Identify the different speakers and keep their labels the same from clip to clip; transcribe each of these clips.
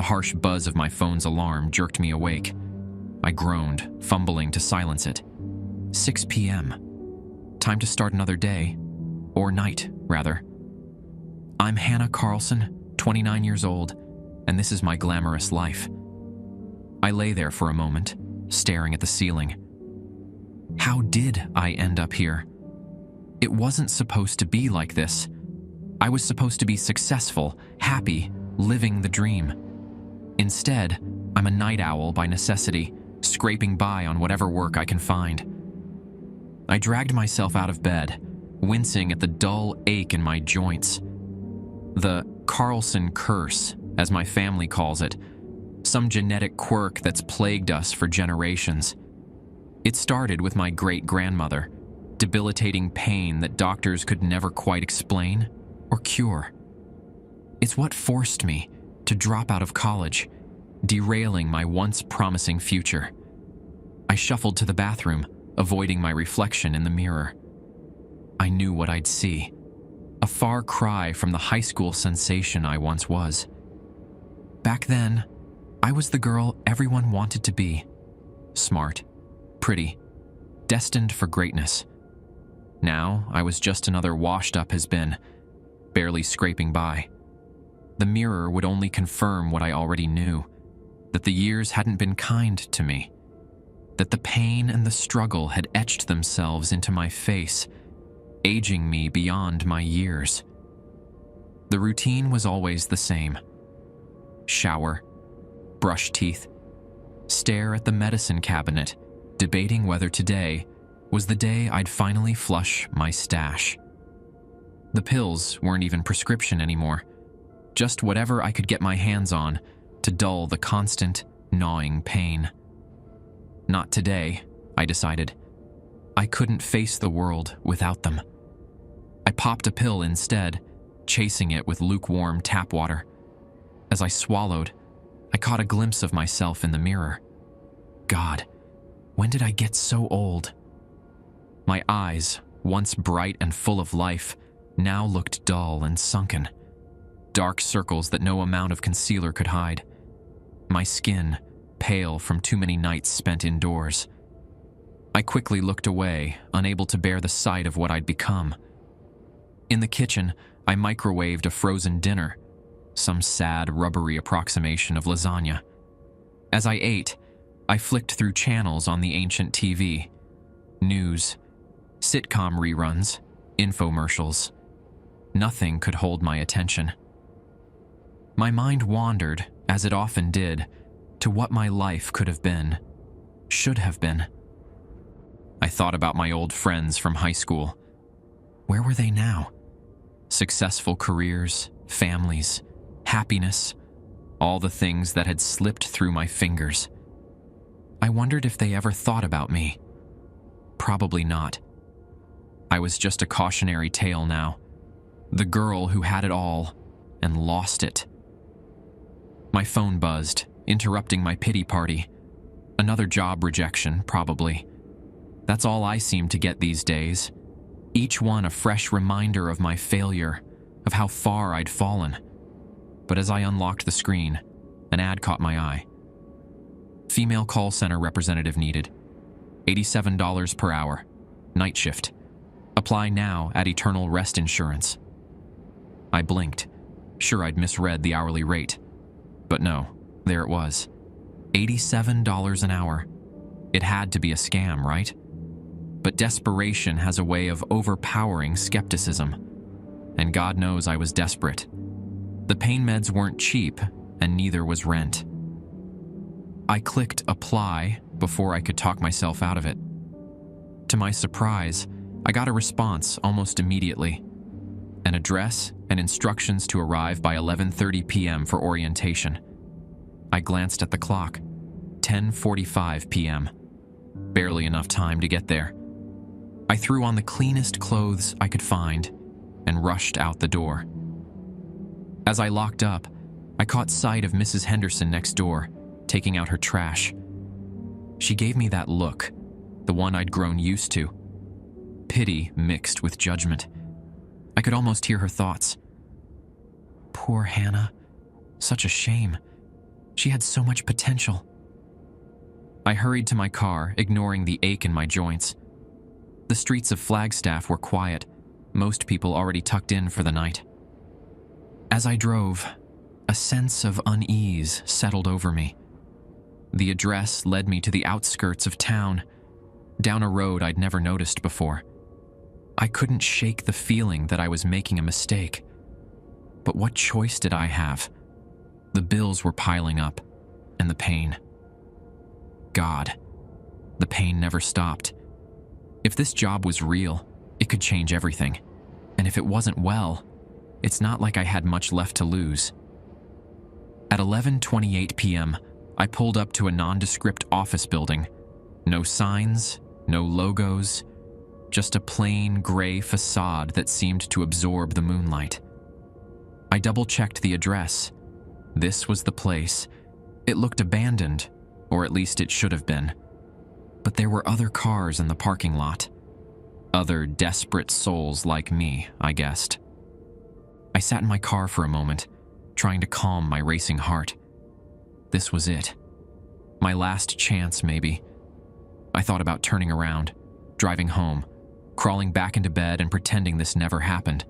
Speaker 1: harsh buzz of my phone's alarm jerked me awake. I groaned, fumbling to silence it. 6 p.m. Time to start another day. Or night, rather. I'm Hannah Carlson, 29 years old, and this is my glamorous life. I lay there for a moment, staring at the ceiling. How did I end up here? It wasn't supposed to be like this. I was supposed to be successful, happy, living the dream. Instead, I'm a night owl by necessity, scraping by on whatever work I can find. I dragged myself out of bed, wincing at the dull ache in my joints. The Carlson curse, as my family calls it, some genetic quirk that's plagued us for generations. It started with my great-grandmother, debilitating pain that doctors could never quite explain or cure. It's what forced me to drop out of college, derailing my once promising future. I shuffled to the bathroom, avoiding my reflection in the mirror. I knew what I'd see. A far cry from the high school sensation I once was. Back then, I was the girl everyone wanted to be. Smart, pretty, destined for greatness. Now, I was just another washed-up has-been, barely scraping by. The mirror would only confirm what I already knew, that the years hadn't been kind to me, that the pain and the struggle had etched themselves into my face, aging me beyond my years. The routine was always the same. Shower, brush teeth, stare at the medicine cabinet, debating whether today was the day I'd finally flush my stash. The pills weren't even prescription anymore, just whatever I could get my hands on to dull the constant, gnawing pain. Not today, I decided. I couldn't face the world without them. I popped a pill instead, chasing it with lukewarm tap water. As I swallowed, I caught a glimpse of myself in the mirror. God, when did I get so old? My eyes, once bright and full of life, now looked dull and sunken. Dark circles that no amount of concealer could hide. My skin, pale from too many nights spent indoors. I quickly looked away, unable to bear the sight of what I'd become. In the kitchen, I microwaved a frozen dinner, some sad, rubbery approximation of lasagna. As I ate, I flicked through channels on the ancient TV. News, sitcom reruns, infomercials. Nothing could hold my attention. My mind wandered, as it often did, to what my life could have been, should have been. I thought about my old friends from high school. Where were they now? Successful careers, families, happiness, all the things that had slipped through my fingers. I wondered if they ever thought about me. Probably not. I was just a cautionary tale now. The girl who had it all and lost it. My phone buzzed, interrupting my pity party. Another job rejection, probably. That's all I seem to get these days. Each one a fresh reminder of my failure, of how far I'd fallen. But as I unlocked the screen, an ad caught my eye. Female call center representative needed. $87 per hour. Night shift. Apply now at Eternal Rest Insurance. I blinked. Sure, I'd misread the hourly rate. But no, there it was. $87 an hour. It had to be a scam, right? But desperation has a way of overpowering skepticism. And God knows I was desperate. The pain meds weren't cheap, and neither was rent. I clicked apply before I could talk myself out of it. To my surprise, I got a response almost immediately. An address and instructions to arrive by 11:30 p.m. for orientation. I glanced at the clock. 10:45 p.m. Barely enough time to get there. I threw on the cleanest clothes I could find and rushed out the door. As I locked up, I caught sight of Mrs. Henderson next door, taking out her trash. She gave me that look, the one I'd grown used to. Pity mixed with judgment. I could almost hear her thoughts. Poor Hannah. Such a shame. She had so much potential. I hurried to my car, ignoring the ache in my joints. The streets of Flagstaff were quiet, most people already tucked in for the night. As I drove, a sense of unease settled over me. The address led me to the outskirts of town, down a road I'd never noticed before. I couldn't shake the feeling that I was making a mistake. But what choice did I have? The bills were piling up, and the pain. God, the pain never stopped. If this job was real, it could change everything. And if it wasn't, well, it's not like I had much left to lose. At 11:28 p.m., I pulled up to a nondescript office building. No signs, no logos, just a plain gray facade that seemed to absorb the moonlight. I double-checked the address. This was the place. It looked abandoned, or at least it should have been. But there were other cars in the parking lot. Other desperate souls like me, I guessed. I sat in my car for a moment, trying to calm my racing heart. This was it. My last chance, maybe. I thought about turning around, driving home, crawling back into bed and pretending this never happened.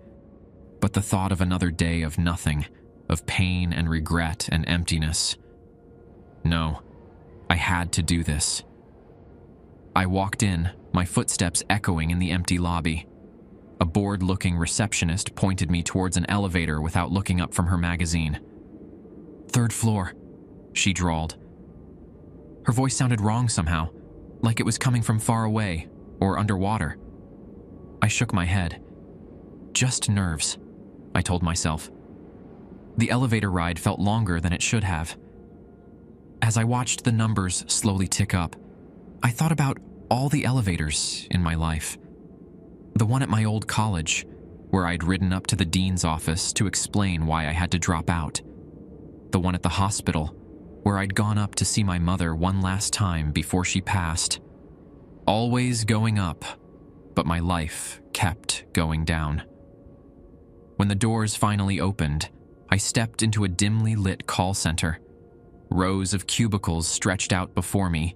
Speaker 1: But the thought of another day of nothing, of pain and regret and emptiness. No, I had to do this. I walked in, my footsteps echoing in the empty lobby. A bored-looking receptionist pointed me towards an elevator without looking up from her magazine. "Third floor," she drawled. Her voice sounded wrong somehow, like it was coming from far away or underwater. I shook my head. Just nerves, I told myself. The elevator ride felt longer than it should have. As I watched the numbers slowly tick up, I thought about all the elevators in my life. The one at my old college, where I'd ridden up to the dean's office to explain why I had to drop out. The one at the hospital, where I'd gone up to see my mother one last time before she passed. Always going up, but my life kept going down. When the doors finally opened, I stepped into a dimly lit call center. Rows of cubicles stretched out before me,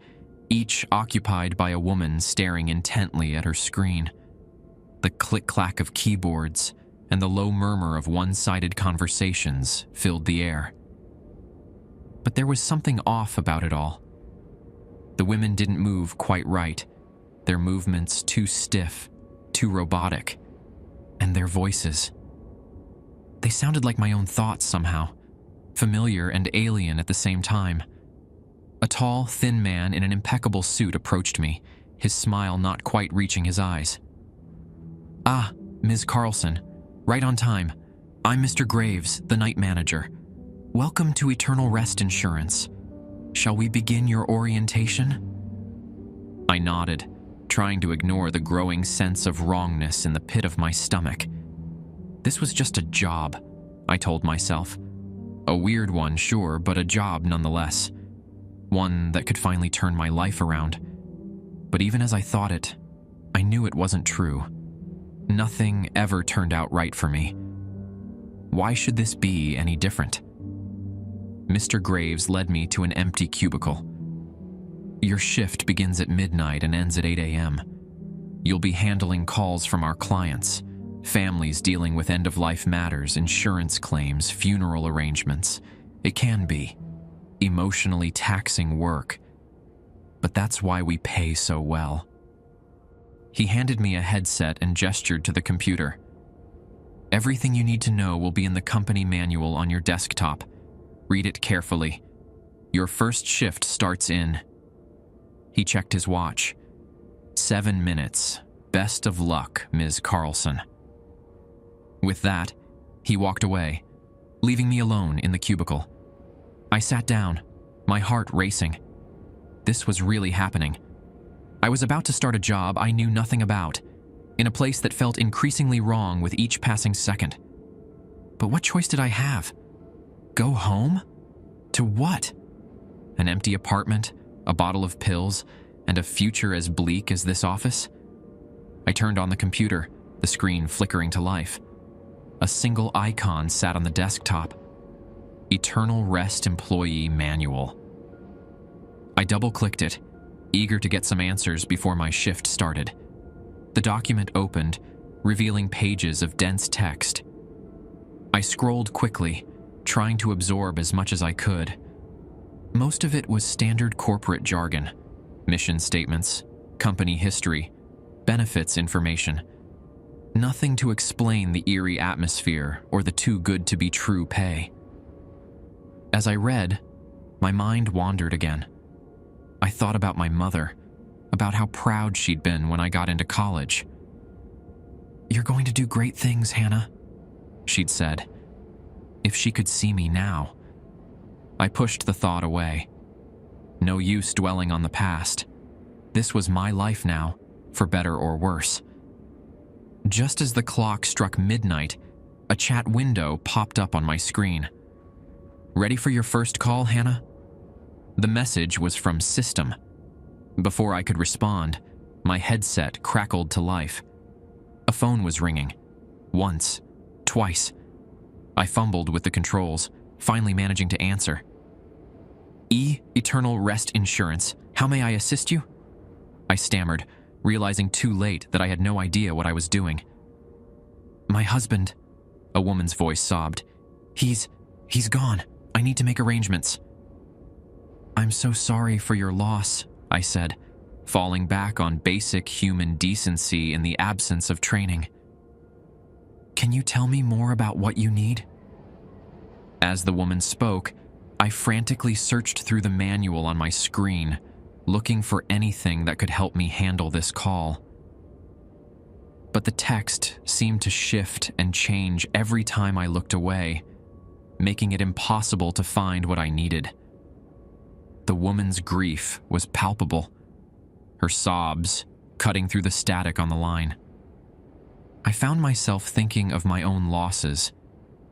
Speaker 1: each occupied by a woman staring intently at her screen. The click-clack of keyboards and the low murmur of one-sided conversations filled the air. But there was something off about it all. The women didn't move quite right, their movements too stiff, too robotic, and their voices. They sounded like my own thoughts somehow, familiar and alien at the same time. A tall, thin man in an impeccable suit approached me, his smile not quite reaching his eyes. "Ah, Ms. Carlson, right on time. I'm Mr. Graves, the night manager. Welcome to Eternal Rest Insurance. Shall we begin your orientation?" I nodded, trying to ignore the growing sense of wrongness in the pit of my stomach. This was just a job, I told myself. A weird one, sure, but a job nonetheless. One that could finally turn my life around. But even as I thought it, I knew it wasn't true. Nothing ever turned out right for me. Why should this be any different? Mr. Graves led me to an empty cubicle. "Your shift begins at midnight and ends at 8 a.m. You'll be handling calls from our clients, families dealing with end-of-life matters, insurance claims, funeral arrangements. It can be emotionally taxing work, but that's why we pay so well." He handed me a headset and gestured to the computer. "Everything you need to know will be in the company manual on your desktop. Read it carefully. Your first shift starts in..." He checked his watch. 7 minutes. Best of luck, Ms. Carlson." With that, he walked away, leaving me alone in the cubicle. I sat down, my heart racing. This was really happening. I was about to start a job I knew nothing about, in a place that felt increasingly wrong with each passing second. But what choice did I have? Go home? To what? An empty apartment, a bottle of pills, and a future as bleak as this office? I turned on the computer, the screen flickering to life. A single icon sat on the desktop. Eternal Rest Employee Manual. I double-clicked it, eager to get some answers before my shift started. The document opened, revealing pages of dense text. I scrolled quickly, trying to absorb as much as I could. Most of it was standard corporate jargon, mission statements, company history, benefits information. Nothing to explain the eerie atmosphere or the too-good-to-be-true pay. As I read, my mind wandered again. I thought about my mother, about how proud she'd been when I got into college. "You're going to do great things, Hannah," she'd said. If she could see me now. I pushed the thought away. No use dwelling on the past. This was my life now, for better or worse. Just as the clock struck midnight, a chat window popped up on my screen. "Ready for your first call, Hannah?" The message was from System. Before I could respond, my headset crackled to life. A phone was ringing. Once, twice. I fumbled with the controls, finally managing to answer. Eternal Rest Insurance. How may I assist you?" I stammered, realizing too late that I had no idea what I was doing. "My husband," a woman's voice sobbed. He's gone. I need to make arrangements." "I'm so sorry for your loss," I said, falling back on basic human decency in the absence of training. "Can you tell me more about what you need?" As the woman spoke, I frantically searched through the manual on my screen, looking for anything that could help me handle this call. But the text seemed to shift and change every time I looked away, making it impossible to find what I needed. The woman's grief was palpable, her sobs cutting through the static on the line. I found myself thinking of my own losses,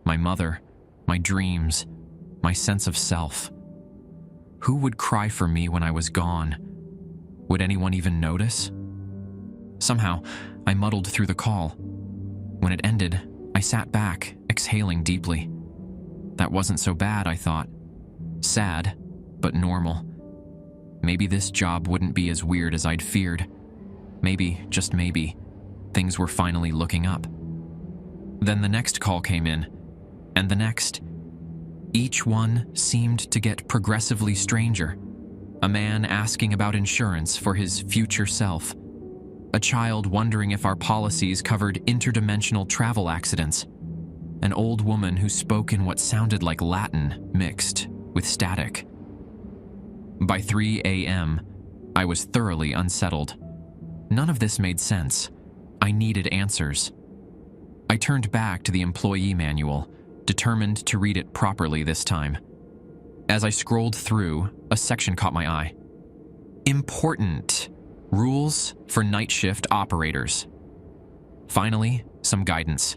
Speaker 1: my mother, my dreams, my sense of self. Who would cry for me when I was gone? Would anyone even notice? Somehow, I muddled through the call. When it ended, I sat back, exhaling deeply. That wasn't so bad, I thought. Sad, but normal. Maybe this job wouldn't be as weird as I'd feared. Maybe, just maybe, things were finally looking up. Then the next call came in, and the next. Each one seemed to get progressively stranger. A man asking about insurance for his future self. A child wondering if our policies covered interdimensional travel accidents. An old woman who spoke in what sounded like Latin mixed with static. By 3 a.m., I was thoroughly unsettled. None of this made sense. I needed answers. I turned back to the employee manual, determined to read it properly this time. As I scrolled through, a section caught my eye. Important. Rules for night shift operators. Finally, some guidance.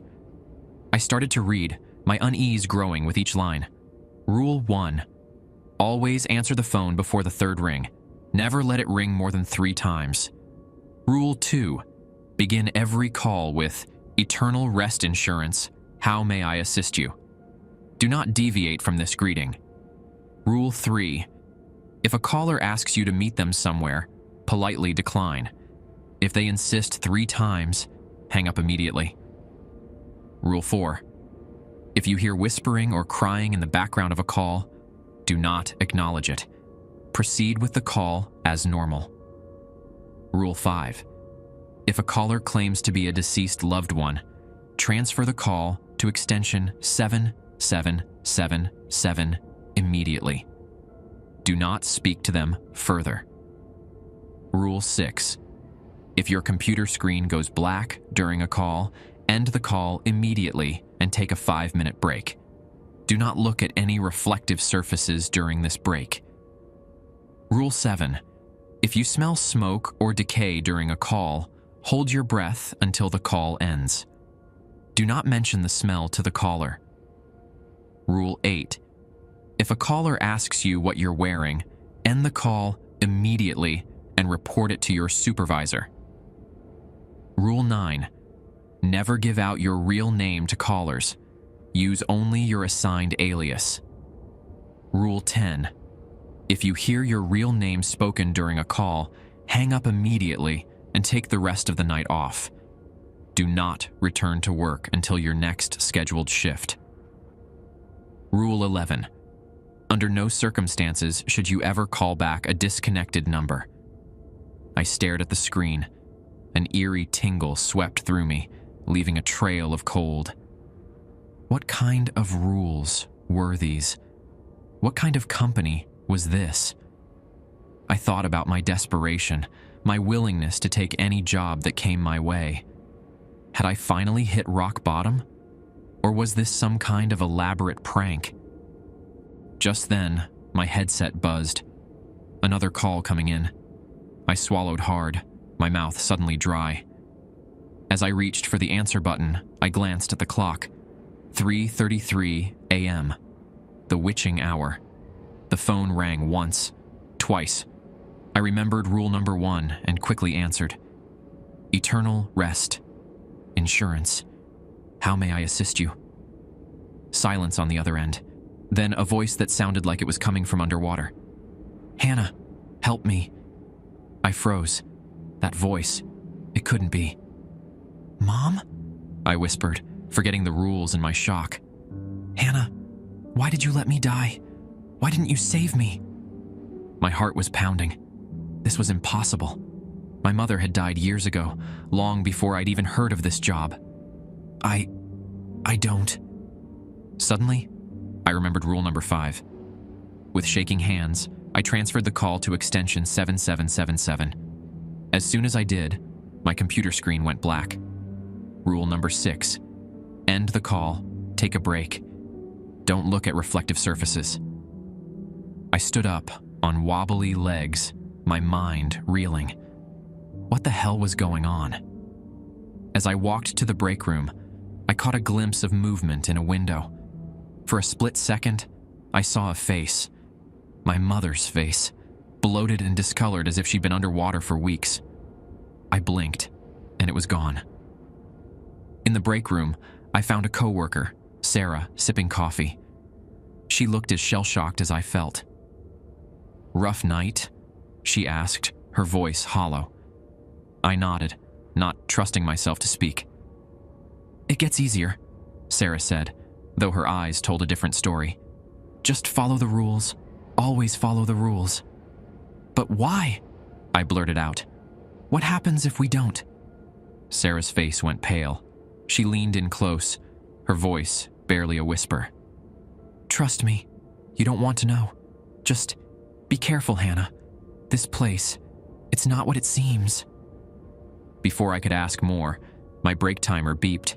Speaker 1: I started to read, my unease growing with each line. Rule 1. Always answer the phone before the third ring. Never let it ring more than 3 times. Rule 2. Begin every call with Eternal Rest Insurance. How may I assist you? Do not deviate from this greeting. Rule 3. If a caller asks you to meet them somewhere, politely decline. If they insist 3 times, hang up immediately. Rule 4. If you hear whispering or crying in the background of a call, do not acknowledge it. Proceed with the call as normal. Rule 5. If a caller claims to be a deceased loved one, transfer the call to extension 7777 immediately. Do not speak to them further. Rule 6. If your computer screen goes black during a call, end the call immediately and take a 5-minute break. Do not look at any reflective surfaces during this break. Rule 7. If you smell smoke or decay during a call, hold your breath until the call ends. Do not mention the smell to the caller. Rule 8. If a caller asks you what you're wearing, end the call immediately and report it to your supervisor. Rule 9. Never give out your real name to callers. Use only your assigned alias. Rule 10. If you hear your real name spoken during a call, hang up immediately and take the rest of the night off. Do not return to work until your next scheduled shift. Rule 11. Under no circumstances should you ever call back a disconnected number. I stared at the screen. An eerie tingle swept through me, leaving a trail of cold. What kind of rules were these? What kind of company was this? I thought about my desperation, my willingness to take any job that came my way. Had I finally hit rock bottom? Or was this some kind of elaborate prank? Just then, my headset buzzed. Another call coming in. I swallowed hard, my mouth suddenly dry. As I reached for the answer button, I glanced at the clock. 3:33 a.m. The witching hour. The phone rang once, twice. I remembered rule number 1 and quickly answered. Eternal rest. Insurance. How may I assist you? Silence on the other end. Then a voice that sounded like it was coming from underwater. Hannah, help me. I froze. That voice. It couldn't be. Mom? I whispered, forgetting the rules in my shock. Hannah, why did you let me die? Why didn't you save me? My heart was pounding. This was impossible. My mother had died years ago, long before I'd even heard of this job. I don't. Suddenly, I remembered rule number 5. With shaking hands, I transferred the call to extension 7777. As soon as I did, my computer screen went black. Rule number 6. End the call, take a break. Don't look at reflective surfaces. I stood up on wobbly legs, my mind reeling. What the hell was going on? As I walked to the break room, I caught a glimpse of movement in a window. For a split second, I saw a face. My mother's face, bloated and discolored as if she'd been underwater for weeks. I blinked, and it was gone. In the break room, I found a coworker, Sarah, sipping coffee. She looked as shell-shocked as I felt. Rough night? She asked, her voice hollow. I nodded, not trusting myself to speak. It gets easier, Sarah said, though her eyes told a different story. Just follow the rules. Always follow the rules. But why? I blurted out. What happens if we don't? Sarah's face went pale. She leaned in close, her voice barely a whisper. Trust me, you don't want to know. Just be careful, Hannah. This place, it's not what it seems. Before I could ask more, my break timer beeped.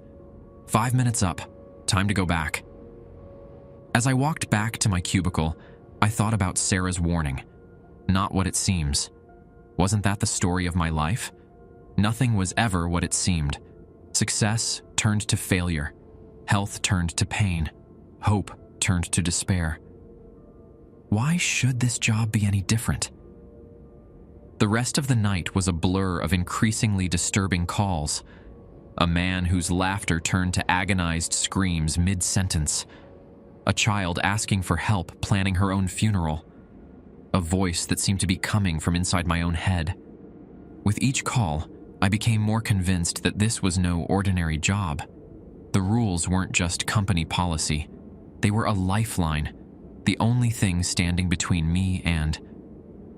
Speaker 1: 5 minutes up. Time to go back. As I walked back to my cubicle, I thought about Sarah's warning. Not what it seems. Wasn't that the story of my life? Nothing was ever what it seemed. Success turned to failure. Health turned to pain. Hope turned to despair. Why should this job be any different? The rest of the night was a blur of increasingly disturbing calls. A man whose laughter turned to agonized screams mid-sentence. A child asking for help planning her own funeral. A voice that seemed to be coming from inside my own head. With each call, I became more convinced that this was no ordinary job. The rules weren't just company policy. They were a lifeline, the only thing standing between me and...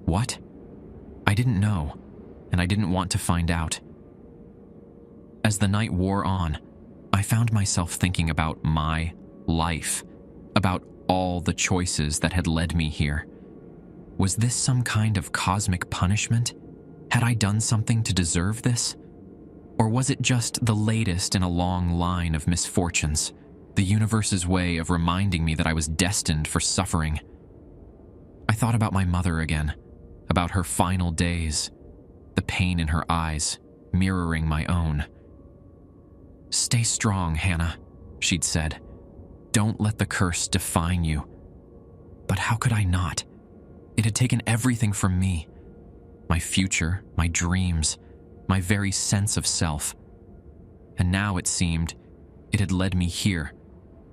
Speaker 1: what? I didn't know, and I didn't want to find out. As the night wore on, I found myself thinking about my life, about all the choices that had led me here. Was this some kind of cosmic punishment? Had I done something to deserve this? Or was it just the latest in a long line of misfortunes, the universe's way of reminding me that I was destined for suffering? I thought about my mother again, about her final days, the pain in her eyes, mirroring my own. Stay strong, Hannah, she'd said. Don't let the curse define you. But how could I not? It had taken everything from me. My future, my dreams, my very sense of self. And now it seemed it had led me here,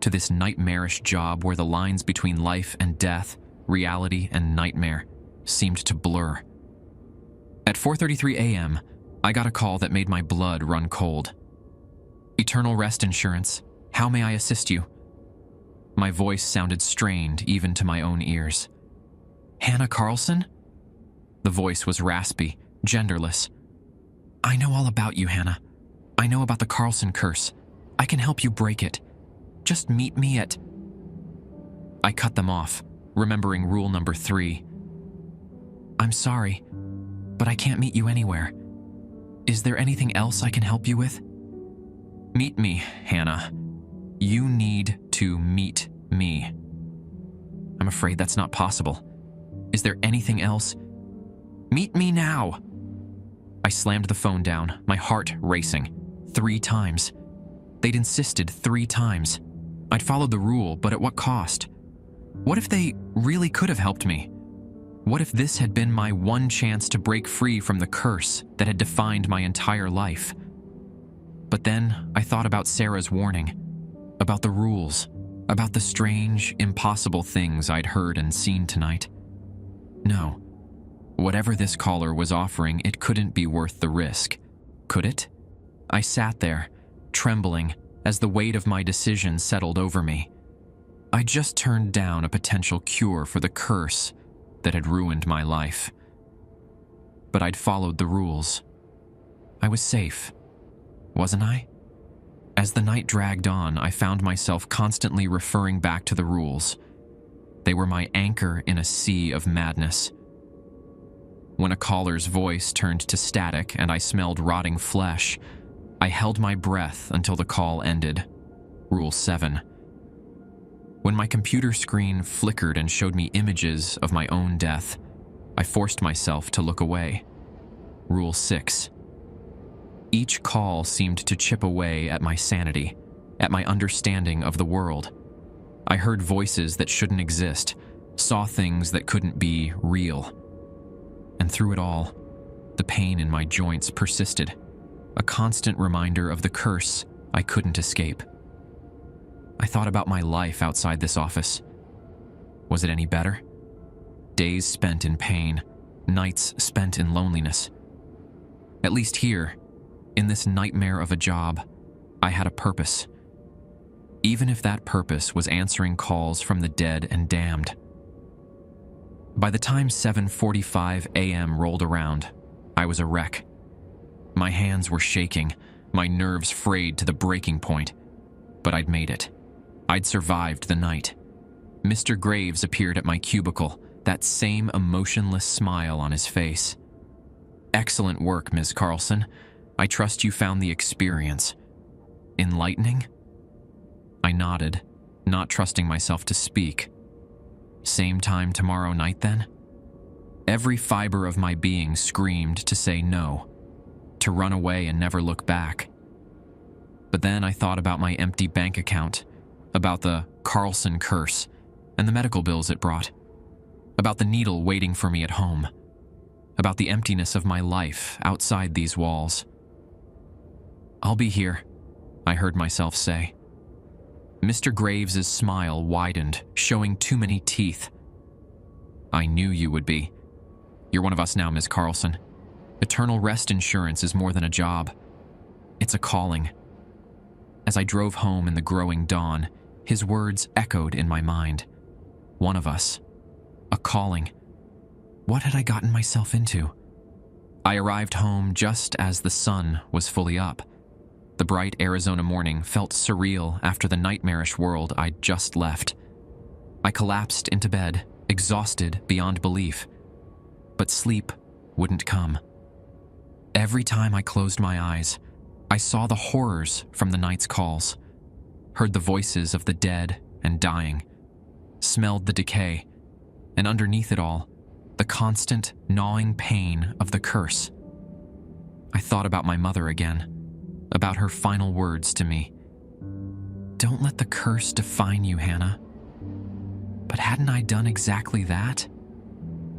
Speaker 1: to this nightmarish job where the lines between life and death reality, and nightmare seemed to blur. At 4:33 a.m., I got a call that made my blood run cold. "Eternal Rest Insurance, how may I assist you?" My voice sounded strained even to my own ears. "Hannah Carlson?" The voice was raspy, genderless. "I know all about you, Hannah. I know about the Carlson curse. I can help you break it. Just meet me at..." I cut them off, remembering rule number 3. "I'm sorry, but I can't meet you anywhere. Is there anything else I can help you with?" "Meet me, Hannah. You need to meet me." "I'm afraid that's not possible. Is there anything else?" "Meet me now." I slammed the phone down, my heart racing. 3 times. They'd insisted 3 times. I'd followed the rule, but at what cost? What if they really could have helped me? What if this had been my one chance to break free from the curse that had defined my entire life? But then I thought about Sarah's warning, about the rules, about the strange, impossible things I'd heard and seen tonight. No. Whatever this caller was offering, it couldn't be worth the risk. Could it? I sat there, trembling, as the weight of my decision settled over me. I just turned down a potential cure for the curse that had ruined my life. But I'd followed the rules. I was safe, wasn't I? As the night dragged on, I found myself constantly referring back to the rules. They were my anchor in a sea of madness. When a caller's voice turned to static and I smelled rotting flesh, I held my breath until the call ended. Rule 7. When my computer screen flickered and showed me images of my own death, I forced myself to look away. Rule 6. Each call seemed to chip away at my sanity, at my understanding of the world. I heard voices that shouldn't exist, saw things that couldn't be real. And through it all, the pain in my joints persisted, a constant reminder of the curse I couldn't escape. I thought about my life outside this office. Was it any better? Days spent in pain, nights spent in loneliness. At least here, in this nightmare of a job, I had a purpose. Even if that purpose was answering calls from the dead and damned. By the time 7:45 a.m. rolled around, I was a wreck. My hands were shaking, my nerves frayed to the breaking point. But I'd made it. I'd survived the night. Mr. Graves appeared at my cubicle, that same emotionless smile on his face. "Excellent work, Ms. Carlson. I trust you found the experience enlightening?" I nodded, not trusting myself to speak. "Same time tomorrow night, then?" Every fiber of my being screamed to say no, to run away and never look back. But then I thought about my empty bank account, about the Carlson curse and the medical bills it brought, about the needle waiting for me at home, about the emptiness of my life outside these walls. "I'll be here," I heard myself say. Mr. Graves's smile widened, showing too many teeth. "I knew you would be. You're one of us now, Ms. Carlson. Eternal Rest Insurance is more than a job. It's a calling." As I drove home in the growing dawn, his words echoed in my mind. One of us. A calling. What had I gotten myself into? I arrived home just as the sun was fully up. The bright Arizona morning felt surreal after the nightmarish world I'd just left. I collapsed into bed, exhausted beyond belief. But sleep wouldn't come. Every time I closed my eyes, I saw the horrors from the night's calls, heard the voices of the dead and dying, smelled the decay, and underneath it all, the constant gnawing pain of the curse. I thought about my mother again, about her final words to me. "Don't let the curse define you, Hannah." But hadn't I done exactly that?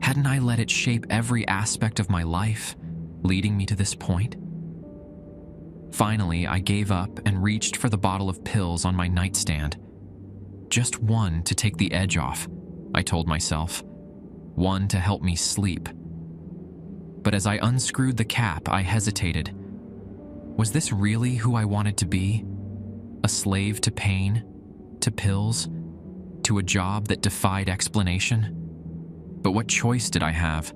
Speaker 1: Hadn't I let it shape every aspect of my life, leading me to this point? Finally, I gave up and reached for the bottle of pills on my nightstand. Just one to take the edge off, I told myself. One to help me sleep. But as I unscrewed the cap, I hesitated. Was this really who I wanted to be? A slave to pain, to pills, to a job that defied explanation? But what choice did I have?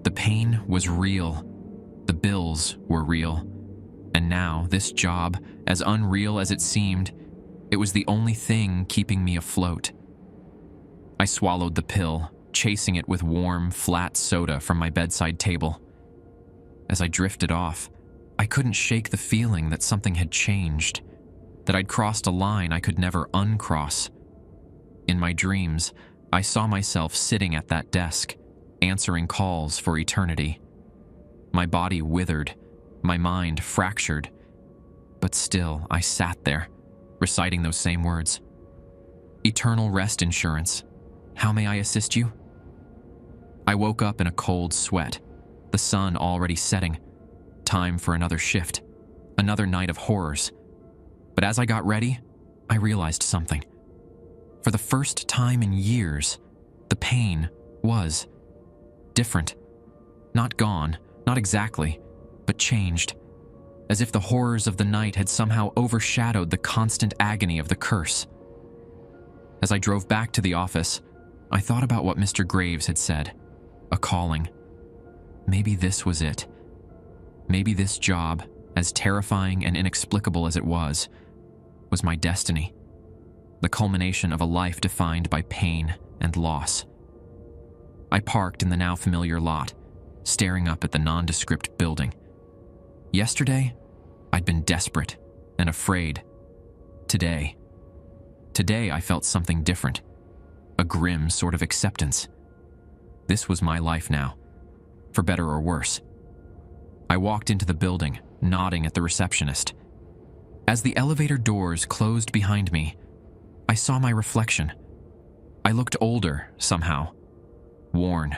Speaker 1: The pain was real. The bills were real. And now, this job, as unreal as it seemed, it was the only thing keeping me afloat. I swallowed the pill, chasing it with warm, flat soda from my bedside table. As I drifted off, I couldn't shake the feeling that something had changed, that I'd crossed a line I could never uncross. In my dreams, I saw myself sitting at that desk, answering calls for eternity. My body withered, my mind fractured, but still I sat there, reciting those same words. Eternal rest insurance. How may I assist you? I woke up in a cold sweat, the sun already setting. Time for another shift, another night of horrors. But as I got ready, I realized something. For the first time in years, the pain was different. Not gone, not exactly, but changed. As if the horrors of the night had somehow overshadowed the constant agony of the curse. As I drove back to the office, I thought about what Mr. Graves had said. A calling. Maybe this was it. Maybe this job, as terrifying and inexplicable as it was my destiny. The culmination of a life defined by pain and loss. I parked in the now familiar lot, staring up at the nondescript building. Yesterday, I'd been desperate and afraid. Today I felt something different. A grim sort of acceptance. This was my life now, for better or worse. I walked into the building, nodding at the receptionist. As the elevator doors closed behind me, I saw my reflection. I looked older, somehow. Worn.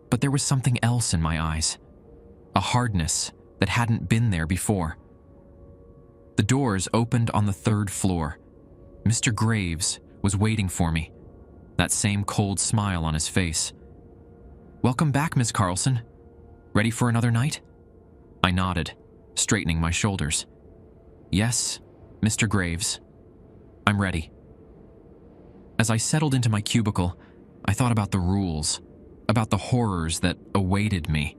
Speaker 1: But there was something else in my eyes. A hardness that hadn't been there before. The doors opened on the 3rd floor. Mr. Graves was waiting for me, that same cold smile on his face. "Welcome back, Miss Carlson. Ready for another night?" I nodded, straightening my shoulders. "Yes, Mr. Graves. I'm ready." As I settled into my cubicle, I thought about the rules, about the horrors that awaited me.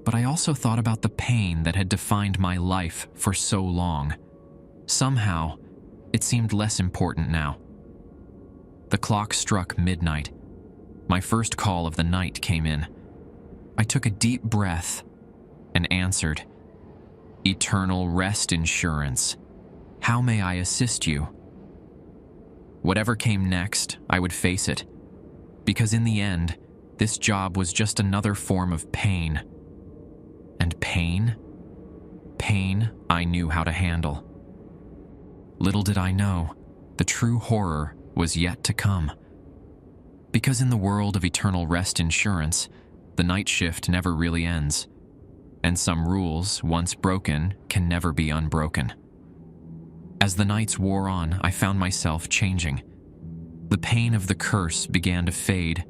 Speaker 1: But I also thought about the pain that had defined my life for so long. Somehow, it seemed less important now. The clock struck midnight. My first call of the night came in. I took a deep breath and answered. "Eternal rest insurance. How may I assist you?" Whatever came next, I would face it. Because in the end, this job was just another form of pain. And pain? Pain I knew how to handle. Little did I know, the true horror was yet to come. Because in the world of eternal rest insurance, the night shift never really ends. And some rules, once broken, can never be unbroken. As the nights wore on, I found myself changing. The pain of the curse began to fade,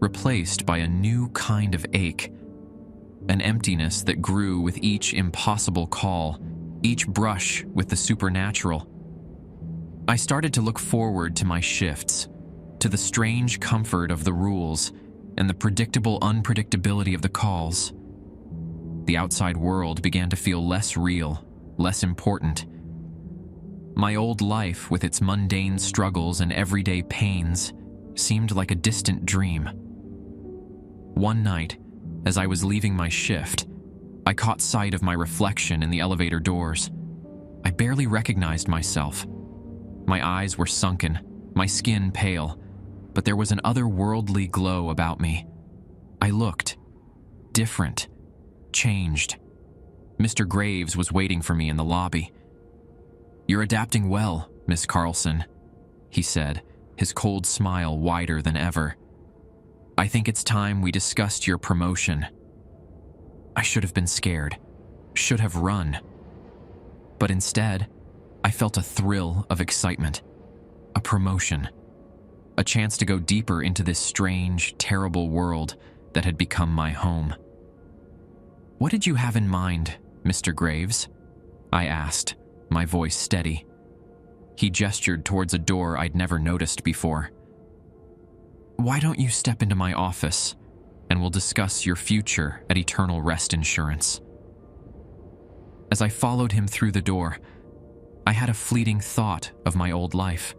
Speaker 1: replaced by a new kind of ache. An emptiness that grew with each impossible call, each brush with the supernatural. I started to look forward to my shifts, to the strange comfort of the rules and the predictable unpredictability of the calls. The outside world began to feel less real, less important. My old life, with its mundane struggles and everyday pains, seemed like a distant dream. One night, as I was leaving my shift, I caught sight of my reflection in the elevator doors. I barely recognized myself. My eyes were sunken, my skin pale, but there was an otherworldly glow about me. I looked different. Changed. Mr. Graves was waiting for me in the lobby. "You're adapting well, Miss Carlson," he said, his cold smile wider than ever. "I think it's time we discussed your promotion." I should have been scared, should have run. But instead, I felt a thrill of excitement. A promotion. A chance to go deeper into this strange, terrible world that had become my home. "What did you have in mind, Mr. Graves?" I asked, my voice steady. He gestured towards a door I'd never noticed before. "Why don't you step into my office, and we'll discuss your future at Eternal Rest Insurance." As I followed him through the door, I had a fleeting thought of my old life,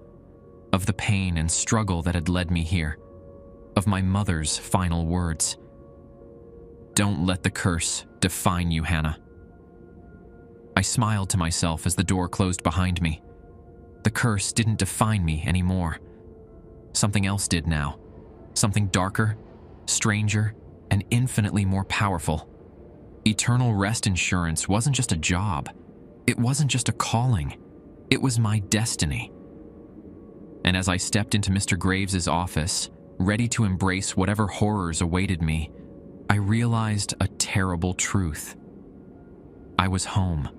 Speaker 1: of the pain and struggle that had led me here, of my mother's final words. "Don't let the curse define you, Hannah." I smiled to myself as the door closed behind me. The curse didn't define me anymore. Something else did now. Something darker, stranger, and infinitely more powerful. Eternal Rest Insurance wasn't just a job. It wasn't just a calling. It was my destiny. And as I stepped into Mr. Graves' office, ready to embrace whatever horrors awaited me, I realized a terrible truth. I was home.